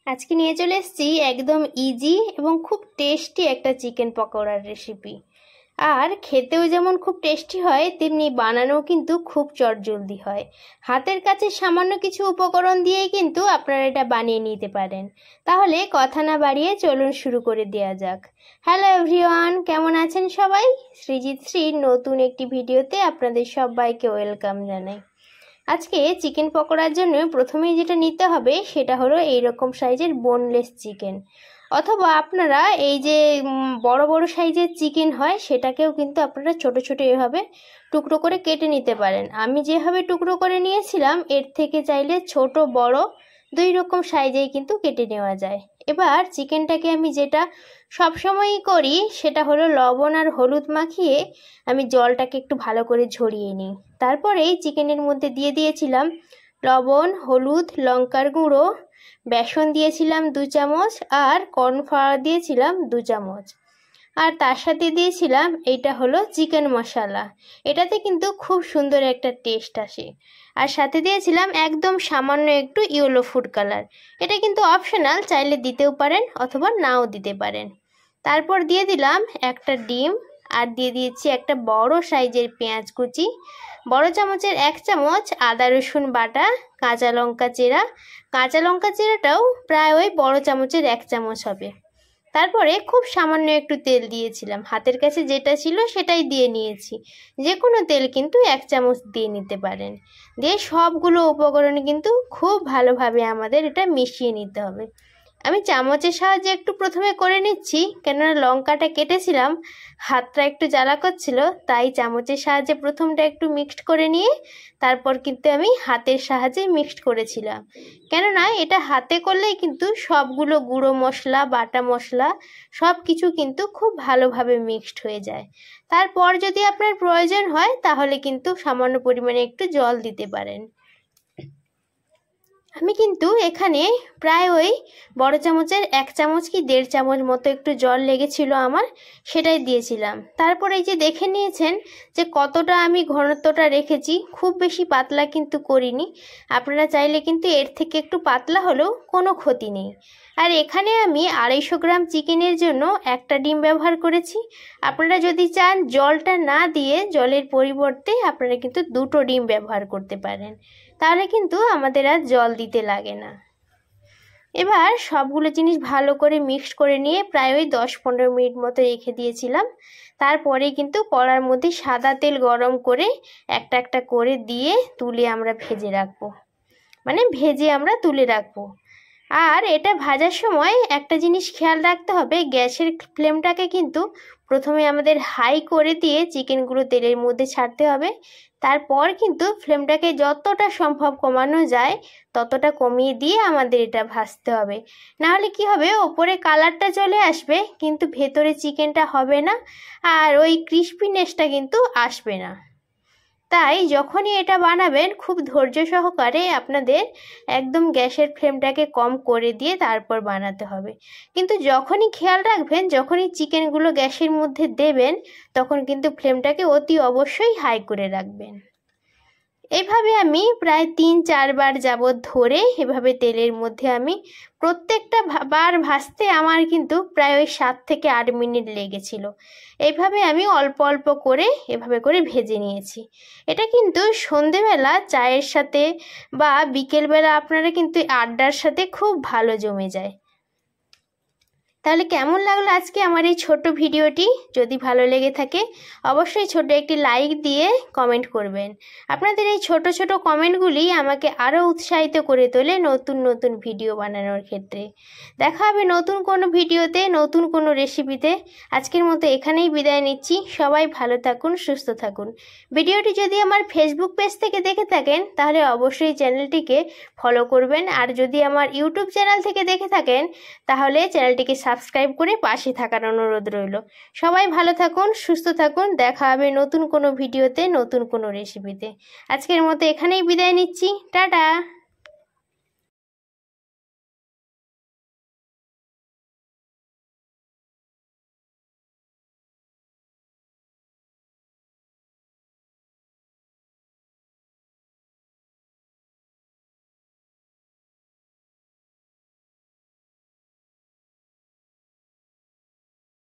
আজকে নিয়ে চলে এসেছি একদম ইজি এবং খুব টেস্টি একটা চিকেন পকোড়ার রেসিপি। আর খেতেও যেমন খুব টেস্টি হয়, তেমনি বানানোও কিন্তু খুব চটজলদি হয়। হাতের কাছে সামান্য কিছু উপকরণ দিয়েই কিন্তু আপনারা এটা বানিয়ে নিতে পারেন। তাহলে কথা না বাড়িয়ে চলুন শুরু করে দেওয়া যাক। হ্যালো এভরিওয়ান, কেমন আছেন সবাই? সৃজিত শ্রীর নতুন একটি ভিডিওতে আপনাদের সবাইকে ওয়েলকাম জানাই। আজকে চিকেন পকোড়ার জন্য প্রথমেই যেটা নিতে হবে সেটা হলো এইরকম সাইজের বোনলেস চিকেন, অথবা আপনারা এই যে বড় বড় সাইজের চিকেন হয় সেটাকেও কিন্তু আপনারা ছোট ছোট এভাবে টুকরো করে কেটে নিতে পারেন। আমি যেভাবে টুকরো করে নিয়েছিলাম এর থেকে চাইলে ছোট বড় দুই রকম সাইজেই কিন্তু কেটে নেওয়া যায়। এবার চিকেনটাকে আমি যেটা সবসময়ই করি সেটা হলো লবণ আর হলুদ মাখিয়ে আমি জলটাকে একটু ভালো করে ঝরিয়ে নিই। তারপরেই চিকেনের মধ্যে দিয়ে দিয়েছিলাম লবণ, হলুদ, লঙ্কার গুঁড়ো, বেসন দিয়েছিলাম 2 চামচ, আর কর্নফ্লাওয়ার দিয়েছিলাম 2 চামচ, আর তার সাথে দিয়েছিলাম এইটা হলো চিকেন মশলা। এটাতে কিন্তু খুব সুন্দর একটা টেস্ট আসে। আর সাথে দিয়েছিলাম একদম সামান্য একটু ইয়েলো ফুড কালার। এটা কিন্তু অপশনাল, চাইলে দিতেও পারেন অথবা নাও দিতে পারেন। তারপর দিয়ে দিলাম একটা ডিম, আর দিয়ে দিয়েছি একটা বড় সাইজের পেঁয়াজ কুচি, বড় চামচের 1 চামচ আদা রসুন বাটা, কাঁচা লঙ্কা চেরা। কাঁচা লঙ্কা চেরাটাও প্রায় ওই বড় চামচের 1 চামচ হবে। তারপরে খুব সামান্য একটু তেল দিয়েছিলাম, হাতের কাছে যেটা ছিল সেটাই দিয়ে নিয়েছি। যে কোনো তেল কিন্তু 1 চামচ দিয়ে নিতে পারেন। দিয়ে সবগুলো উপকরণ কিন্তু খুব ভালোভাবে আমাদের এটা মিশিয়ে নিতে হবে। আমি চামচের সাহায্যে একটু প্রথমে করে নিচ্ছি, কেননা লঙ্কাটা কেটেছিলাম, হাতটা একটু জ্বালা করছিল, তাই চামচের সাহায্যে প্রথমটা একটু মিক্সড করে নিয়ে তারপর কিন্তু আমি হাতের সাহায্যে মিক্সড করেছিলাম। কেননা এটা হাতে করলেই কিন্তু সবগুলো গুঁড়ো মশলা, বাটা মশলা সব কিছু কিন্তু খুব ভালোভাবে মিক্সড হয়ে যায়। তারপর যদি আপনার প্রয়োজন হয় তাহলে কিন্তু সামান্য পরিমাণে একটু জল দিতে পারেন। আমি কিন্তু এখানে প্রায় ওই বড় চামচের 1 চামচ কি 1.5 চামচ মতো একটু জল লেগেছিল আমার, সেটাই দিয়েছিলাম। তারপরে এই যে দেখে নিয়েছেন যে কতটা আমি ঘনত্বটা রেখেছি, খুব বেশি পাতলা কিন্তু করিনি। আপনারা চাইলে কিন্তু এর থেকে একটু পাতলা হলেও কোনো ক্ষতি নেই। আর এখানে আমি 250 গ্রাম চিকেনের জন্য একটা ডিম ব্যবহার করেছি। আপনারা যদি চান জলটা না দিয়ে জলের পরিবর্তে আপনারা কিন্তু 2টো ডিম ব্যবহার করতে পারেন, তাহলে কিন্তু আমাদের আর জল দিতে লাগে না। এবার সবগুলো জিনিস ভালো করে মিক্সড করে নিয়ে প্রায় ওই 10-15 মিনিট মতো রেখে দিয়েছিলাম। তারপরে কিন্তু কড়ার মধ্যে সাদা তেল গরম করে একটা একটা করে দিয়ে তুলে আমরা ভেজে রাখবো, মানে ভেজে আমরা তুলে রাখবো। আর এটা ভাজার সময় একটা জিনিস খেয়াল রাখতে হবে, গ্যাসের ফ্লেমটাকে কিন্তু প্রথমে আমাদের হাই করে দিয়ে চিকেনগুলো তেলের মধ্যে ছাড়তে হবে। তারপর কিন্তু ফ্লেমটাকে যতটা সম্ভব কমানো যায় ততটা কমিয়ে দিয়ে আমাদের এটা ভাজতে হবে। নাহলে কি হবে, ওপরে কালারটা চলে আসবে কিন্তু ভেতরে চিকেনটা হবে না, আর ওই ক্রিস্পিনেসটা কিন্তু আসবে না। তাই যখনই এটা বানাবেন খুব ধৈর্য সহকারে আপনাদের একদম গ্যাসের ফ্লেমটাকে কম করে দিয়ে তারপর বানাতে হবে। কিন্তু যখনই খেয়াল রাখবেন, যখনই চিকেনগুলো গ্যাসের মধ্যে দেবেন তখন কিন্তু ফ্লেমটাকে অতি অবশ্যই হাই করে রাখবেন। এইভাবে আমি প্রায় 3-4 বার যাবৎ ধরে এভাবে তেলের মধ্যে আমি প্রত্যেকটা বার ভাজতে আমার কিন্তু প্রায় ওই 7 থেকে 8 মিনিট লেগেছিল। এইভাবে আমি অল্প অল্প করে এভাবে করে ভেজে নিয়েছি। এটা কিন্তু সন্ধেবেলা চায়ের সাথে বা বিকেলবেলা আপনারা কিন্তু আড্ডার সাথে খুব ভালো জমে যায়। তাহলে কেমন লাগলো আজকে আমার এই ছোট ভিডিওটি? যদি ভালো লেগে থাকে অবশ্যই ছোট একটি লাইক দিয়ে কমেন্ট করবেন। আপনাদের এই ছোট ছোট কমেন্টগুলি আমাকে আরও উৎসাহিত করে তোলে নতুন নতুন ভিডিও বানানোর ক্ষেত্রে। দেখা হবে নতুন কোনো ভিডিওতে, নতুন কোনো রেসিপিতে। আজকের মতো এখানেই বিদায় নিচ্ছি। সবাই ভালো থাকুন, সুস্থ থাকুন। ভিডিওটি যদি আমার ফেসবুক পেজ থেকে দেখে থাকেন তাহলে অবশ্যই চ্যানেলটিকে ফলো করবেন, আর যদি আমার ইউটিউব চ্যানেল থেকে দেখে থাকেন তাহলে চ্যানেলটিকে সাবস্ক্রাইব করে পাশে থাকার অনুরোধ রইল। সবাই ভালো থাকুন, সুস্থ থাকুন। দেখা হবে নতুন কোনো ভিডিওতে, নতুন কোনো রেসিপিতে। আজকের মতো এখানেই বিদায় নিচ্ছি। টাটা।